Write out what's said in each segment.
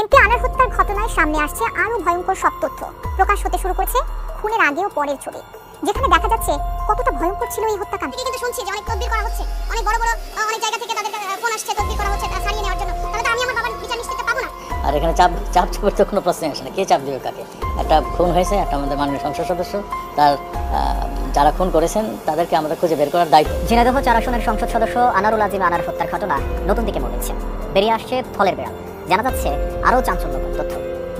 MP আনার হত্যার ঘটনায় সামনে আসছে আরো ভয়ঙ্কর সব তথ্য। প্রকাশ হতে শুরু করেছে খুনের আগে ও পরের ছবি, যেখানে দেখা যাচ্ছে কতটা ভয়ঙ্কর ছিল এই হত্যাকাণ্ড। কিন্তু শুনছি যে অনেক তদবির করা হচ্ছে, অনেক বড় বড় অনেক জায়গা থেকে তাদের ফোন আসছে, তদবির করা হচ্ছে তা সারিয়ে নেওয়ার জন্য। তাহলে তো আমি আমার বাবার বিচার নিশ্চিত পাবো না। আর এখানে চাপ তো কোনো প্রশ্নই আসে না। কে চাপ দিবে কাকে? একটা খুন হয়েছে, একটা আমাদের মাননীয় সংসদ সদস্য, তার যারা খুন করেছেন তাদেরকে আমাদের খুঁজে বের করার দায়িত্ব। ঝিনাইদহ 4 আসনের সংসদ সদস্য আনারুল আজিম আনার হত্যার ঘটনা নতুন দিকে মোড় নিচ্ছে। বেরিয়ে আসছে থলের বেড়া, জানা যাচ্ছে আরও চাঞ্চল্যকর তথ্য,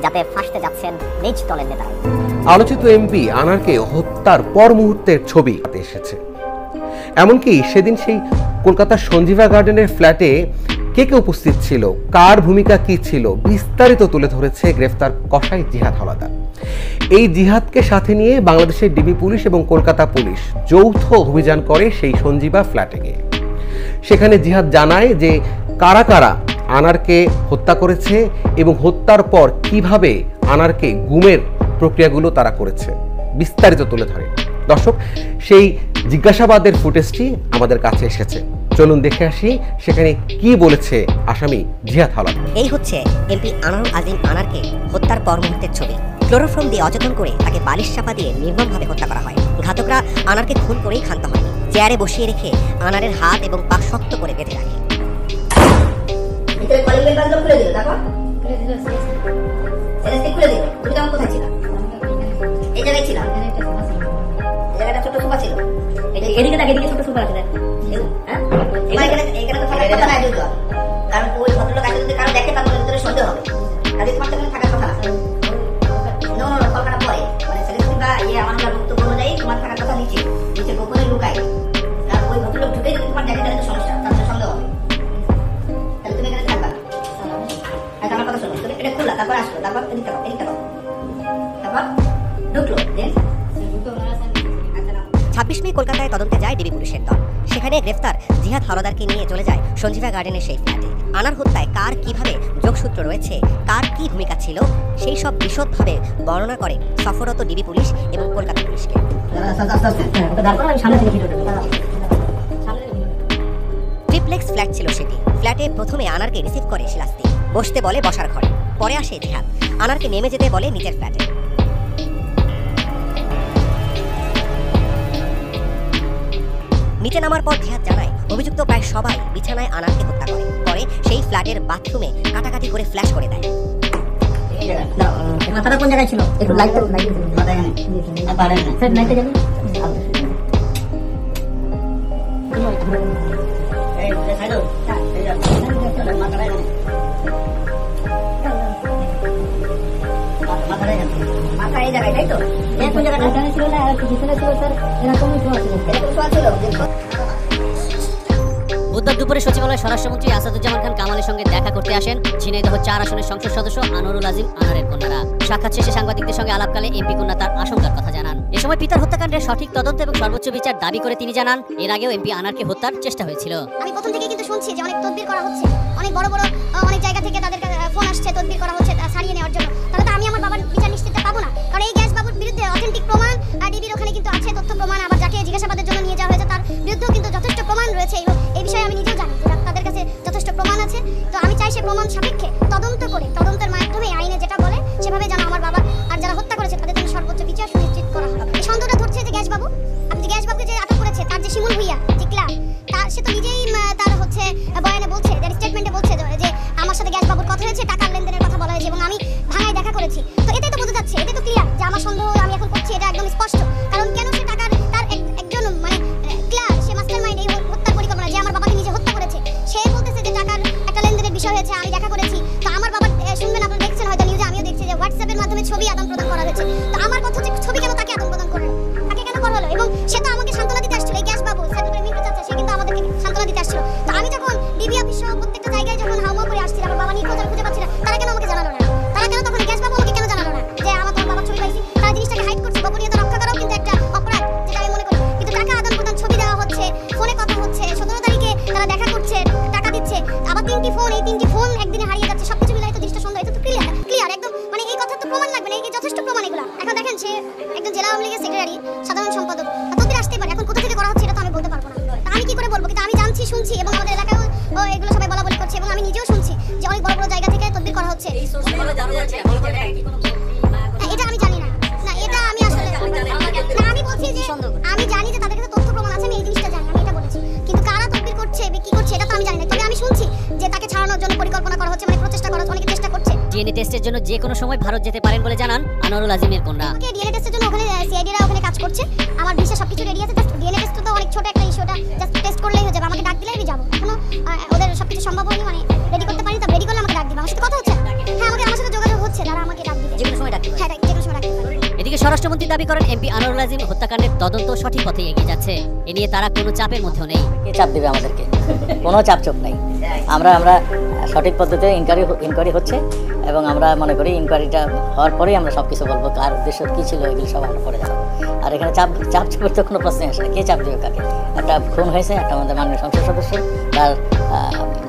যাতে ফাঁসতে যাচ্ছেন নিজ দলের নেতারা। আলোচিত এমপি আনারকে হত্যার পর মুহূর্তের ছবি এসেছে। এমনকি সেদিন সেই কলকাতার সঞ্জীবা গার্ডেনের ফ্ল্যাটে কে কে উপস্থিত ছিল, কার ভূমিকা কি ছিল, বিস্তারিত তুলে ধরেছে গ্রেফতার কসাই জিহাদ হাওলাদার। এই জিহাদকে সাথে নিয়ে বাংলাদেশের ডিবি পুলিশ এবং কলকাতা পুলিশ যৌথ অভিযান করে সেই সঞ্জীবা ফ্ল্যাটে গিয়ে। সেখানে জিহাদ জানায় যে কারা কারা আনারকে হত্যা করেছে এবং হত্যার পর কিভাবে আনারকে গুমের প্রক্রিয়াগুলো তারা করেছে, বিস্তারিত তুলে ধরে। দর্শক, সেই জিজ্ঞাসাবাদের ফুটেজটি আমাদের কাছে এসেছে, চলুন দেখে আসি সেখানে কি বলেছে আসামি জিহাদ হাওলাদার। এই হচ্ছে এমপি আনারুল আজিম আনারকে হত্যার পর মুহূর্তের ছবি। ক্লোরোফর্ম দিয়ে অচেতন করে তাকে বালিশ চাপা দিয়ে নির্মমভাবে হত্যা করা হয়। ঘাতকরা আনারকে খুন করেই ক্ষান্ত হয়নি, চেয়ারে বসিয়ে রেখে আনারের হাত এবং পা শক্ত করে বেঁধে রাখে। মে কলকাতায় তদন্তে যায় ডিবি পুলিশের দল। সেখানে গ্রেফতার জিহাদ হাওলাদারকে নিয়ে চলে যায় সঞ্জীবা গার্ডেনের সেই ফ্ল্যাটে। আনার হত্যায় কার কিভাবে যোগসূত্র রয়েছে, কার কি ভূমিকা ছিল, সেই সব বিশদভাবে বর্ণনা করে সফররত ডিবি পুলিশ এবং কলকাতা পুলিশকে। ট্রিপ্লেক্স ফ্ল্যাট ছিল সেটি। ফ্ল্যাটে প্রথমে আনারকে রিসিভ করে শিলাস্তি, বসতে বলে বসার ঘরে, পরে আসে জিহাদ। আনারকে নেমে যেতে বলে নিচের ফ্ল্যাটে। নিচে নামার পর জিহাদ জানায় অভিযুক্ত প্রায় সবাই বিছানায় আনারকে হত্যা করে, পরে সেই ফ্ল্যাটের বাথরুমে কাটাকাটি করে ফ্ল্যাশ করে দেয়। মাথাটা কোন জায়গায় ছিল? একটু লাইট মাথা এখানে আর পারেন না স্যার, লাইটে যাবেন। এই সাইডো মাথাটা এখানে, মাথাটা এখানে, মাথা এই জায়গায়, তাই তো? কোন জায়গাটা এখানে ছিল না, পিছনে ছিল স্যার, এরকমই ছোঁয়া ছিল, এরকম ছোঁয়া ছিল। বুধবার দুপুরে সচিবালয়ে স্বরাষ্ট্রমন্ত্রী আসাদুজ্জামান খান কামালের সঙ্গে দেখা করতে আসেন ঝিনাইদহ 4 আসনের সংসদ সদস্য আনারুল আজিম আনারের কন্যারা। সাক্ষাৎ শেষে সাংবাদিকদের সঙ্গে আলাপকালে এমপি কন্যা তার আশঙ্কার কথা জানান। এ সময় পিতার হত্যাকাণ্ডের সঠিক তদন্ত এবং সর্বোচ্চ বিচার দাবি করে তিনি জানান, এর আগেও এমপি আনারকে হত্যার চেষ্টা হয়েছিল। আমি প্রথম থেকে কিন্তু শুনছি যে অনেক তদবির করা হচ্ছে, অনেক বড় বড় অনেক জায়গা থেকে তাদের ফোন আসছে, তদবির করা হচ্ছে তা সারিয়ে নেওয়ার জন্য। তাহলে তো আমি আমার বাবার বিচার নিশ্চিত পাবো না, কারণ এই গ্যাস বাবুর বিরুদ্ধে অথেন্টিক প্রমাণ ডিবির ওখানে কিন্তু আছে, তথ্য প্রমাণ। আবার যাকে জিজ্ঞাসাবাদের জন্য নিয়ে যাওয়া হয়েছে তার বিরুদ্ধেও কিন্তু যথেষ্ট প্রমাণ রয়েছে। এই বিষয়ে আমি নিজেও জানি যে তাদের কাছে যথেষ্ট প্রমাণ আছে। তো আমি চাই সে প্রমাণ সাপেক্ষে তদন্ত করে, তদন্তের মাধ্যমে আইনে যেটা বলে সেভাবে যেন আমার বাবা আর যারা হত্যা করেছে তাদের জন্য সর্বোচ্চ বিচার সুনিশ্চিত করা হয়। এই সন্দেহটা ধরছে যে গ্যাস বাবু, আপনি যে গ্যাস বাবুকে যে আটক করেছে তার যে শিমুল ভুইয়া যে ক্লাব, তার সে তো নিজেই তার হচ্ছে বয়ানে বলছে, তার স্টেটমেন্টে বলছে যে আমার সাথে গ্যাস বাবুর কথা হয়েছে, টাকার লেনদেনের কথা বলা হয়েছে এবং আমি ভাঙায় দেখা করেছি। তো এটাই তো বোঝা যাচ্ছে, এটাই তো ক্লিয়ার যে আমার সন্দেহ আমি এখন করছি এটা একদম স্পষ্ট। কারণ কেন সে টাকার তার একজন মানে ক্লিয়ার, সে মাস্টার মাইন্ড এই হত্যার পরিকল্পনা, যে আমার বাবাকে নিজে হত্যা করেছে, সে বলতেছে যে টাকার একটা লেনদেনের বিষয় হয়েছে, আমি দেখা করেছি। তো আমার বাবা শুনবেন, আপনারা দেখছেন হয়তো নিউজে, আমিও দেখছি যে হোয়াটসঅ্যাপের মাধ্যমে ছবি আদান প্রদান করা হয়েছে। তো আমার কথা হচ্ছে ছবি কেন তাকে আদান প্রদান করে, তাকে কেন করা হলো? এবং সে তো আমাকে সান্ত্বনা দিতে আসছিল, এই গ্যাস বাবু সাইদুল মিন্টু চাচা, সে কিন্তু আমাদেরকে সান্ত্বনা দিতে আসছিল। তো আমি যখন ডিবি অফিস সহ প্রত্যেকটা জায়গায় যখন হাউমাউ করে আসছিল, আমার বাবা নিখোঁজ খুঁজে পাচ্ছিল, তারা কেন আমাকে জানালো না? তারা কেন তখন গ্যাস বাবু আমাকে কেন জানালো না যে আমার তোমার বাবার ছবি পাইছি? তারা জিনিসটাকে হাইড করছে। গোপনীয়তা রক্ষা করাও কিন্তু একটা অপরাধ, যেটা আমি মনে করি। কিন্তু টাকা আদান প্রদান, ছবি দেওয়া হচ্ছে, ফোনে কথা হচ্ছে, 17 তারিখে তারা দেখা করছে, টাকা দিচ্ছে, আবার 3টি ফোন, এই 3টি ফোন একদিনে হারিয়ে যাচ্ছে, সবকিছু মিলাই তো দৃষ্টি সন্দেহ। এটা তো ক্লিয়ার একদম, মানে এই কথা তো প্রমাণ লাগবে না, এই যথেষ্ট প্রমাণ এগুলো। এখন দেখেন সে একজন জেলা আওয়ামী লীগের সেক্রেটারি, সাধারণ সম্পাদক, তদবির আসতে পারে। এখন কোথা থেকে করা হচ্ছে এটা তো আমি বলতে পারবো না, তা আমি কি করে বলবো? কিন্তু আমি জানছি, শুনছি এবং আমাদের এলাকায় এগুলো সবাই বলা বলি করছে এবং আমি নিজেও শুনছি যে অনেক বড় বড় জায়গা থেকে তদবির করা হচ্ছে। এটা আমি জানি না। না এটা আমি আসলে না, আমি বলছি যে আমি জানি যে তাদের কাছে তথ্য প্রমাণ আছে, আমি এই জিনিসটা জানি, আমি এটা বলেছি। কিন্তু কারা তদবির করছে বা কি করছে এটা তো আমি জানি না। তবে আমি শুনছি যে তাকে ছাড়ানোর জন্য পরিকল্পনা করা হচ্ছে, মানে প্রচেষ্টা করা হচ্ছে, অনেকে চেষ্টা করছে। ডিএনএ টেস্টের জন্য যে কোনো সময় ভারত যেতে পারেন বলে জানান আনোয়ারুল আজিমের কন্যা। ওকে ডিএনএ টেস্টের জন্য ওখানে সিআইডিরা ওখানে কাজ করছে। আমার ভিসা সবকিছু রেডি আছে, জাস্ট ডিএনএ টেস্ট তো অনেক ছোট একটা ইস্যু, ওটা জাস্ট টেস্ট করলেই হয়ে যাবে। আমাকে ডাক দিলে আমি যাব। এখনো ওদের সবকিছু সম্ভব হয়নি, মানে রেডি করতে পারিনি। তো রেডি করলে আমাকে ডাক দিবে। আমার সাথে কথা হচ্ছে? হ্যাঁ, আমার সাথে যোগাযোগ হচ্ছে, তারা আমাকে ডাক দিবে। যে কোনো সময় ডাকতে পারে। হ্যাঁ, যে কোনো সময় ডাকতে পারে। এদিকে স্বরাষ্ট্রমন্ত্রী দাবি করেন এমপি আনোয়ারুল আজিম হত্যাকাণ্ডের তদন্ত সঠিক পথে এগিয়ে যাচ্ছে। এ নিয়ে তারা কোনো চাপের মধ্যেও নেই। কে চাপ দেবে আমাদেরকে? কোনো চাপ চোপ নেই। আমরা সঠিক পদ্ধতিতে ইনকোয়ারি হচ্ছে এবং আমরা মনে করি ইনকোয়ারিটা হওয়ার পরেই আমরা সব কিছু বলবো, কার উদ্দেশ্য কী ছিল এগুলো সব আমরা পরে জানাবো। আর এখানে চাপ চাপের তো কোনো প্রশ্নই আসে না। কে চাপ দেবে কাকে? একটা খুন হয়েছে, একটা আমাদের মাননীয় সংসদ সদস্য, তার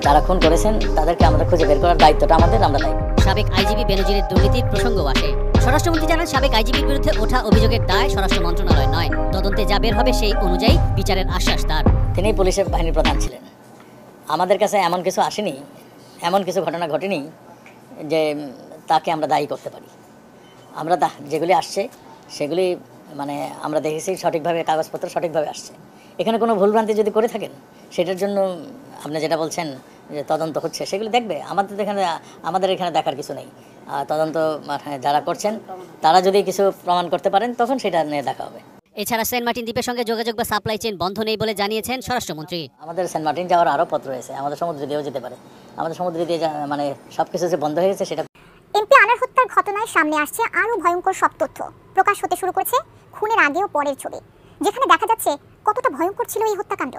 যারা খুন করেছেন তাদেরকে আমাদের খুঁজে বের করার দায়িত্বটা আমাদের, আমরা দায়ী। সাবেক আইজিপি বেনজিরের দুর্নীতির প্রসঙ্গও আসে। স্বরাষ্ট্রমন্ত্রী জানান সাবেক আইজিপির বিরুদ্ধে ওঠা অভিযোগের দায় স্বরাষ্ট্র মন্ত্রণালয় নয়, তদন্তে যা বের হবে সেই অনুযায়ী বিচারের আশ্বাস তার। তিনি পুলিশের বাহিনীর প্রধান ছিলেন। আমাদের কাছে এমন কিছু আসেনি, এমন কিছু ঘটনা ঘটেনি যে তাকে আমরা দায়ী করতে পারি। আমরা যেগুলি আসছে সেগুলি মানে আমরা দেখেছি সঠিকভাবে, কাগজপত্র সঠিকভাবে আসছে। এখানে কোনো ভুলভ্রান্তি যদি করে থাকেন সেটার জন্য আপনি যেটা বলছেন যে তদন্ত হচ্ছে, সেগুলি দেখবে। আমাদের এখানে দেখার কিছু নেই। তদন্ত যারা করছেন তারা যদি কিছু প্রমাণ করতে পারেন তখন সেটা নিয়ে দেখা হবে। এছাড়া সেন্ট মার্টিন দ্বীপের সঙ্গে যোগাযোগ বা সাপ্লাই চেইন বন্ধ নেই বলে জানিয়েছেন স্বরাষ্ট্রমন্ত্রী। আমাদের সেন্ট মার্টিন যাওয়ার আরও পথ রয়েছে, আমাদের সমুদ্র দিয়েও যেতে পারে। আমাদের সমুদ্র দিয়ে মানে সব কিছু যে বন্ধ হয়ে গেছে সেটা। এমপি আনার হত্যার ঘটনায় সামনে আসছে আরও ভয়ঙ্কর সব তথ্য। প্রকাশ হতে শুরু করেছে খুনের আগে ও পরের ছবি, যেখানে দেখা যাচ্ছে কতটা ভয়ঙ্কর ছিল এই হত্যাকাণ্ড।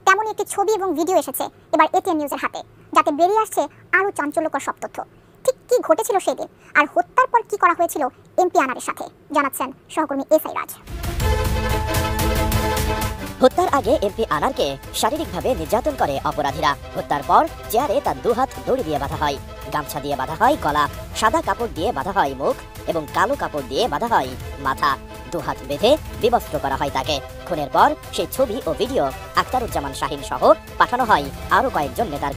তেমনই একটি ছবি এবং ভিডিও এসেছে এবার এটিএন নিউজের হাতে, যাতে বেরিয়ে আসছে আরও চাঞ্চল্যকর সব তথ্য। ঠিক কী ঘটেছিল সেদিন আর হত্যার পর কী করা হয়েছিল এমপি আনারের সাথে, জানাচ্ছেন সহকর্মী এসআই রাজ। হত্যার আগে এমপি আনারকে শারীরিকভাবে নির্যাতন করে অপরাধীরা। হত্যার পর চেয়ারে তার দুহাত দড়ি দিয়ে বাঁধা হয়, গামছা দিয়ে বাঁধা হয় গলা, সাদা কাপড় দিয়ে বাঁধা হয় মুখ এবং কালো কাপড় দিয়ে বাঁধা হয় মাথা। দুহাত বেঁধে বিবস্ত্র করা হয় তাকে। খুনের পর সেই ছবি ও ভিডিও আখতারুজ্জামান শাহিন সহ পাঠানো হয় আরও কয়েকজন নেতার।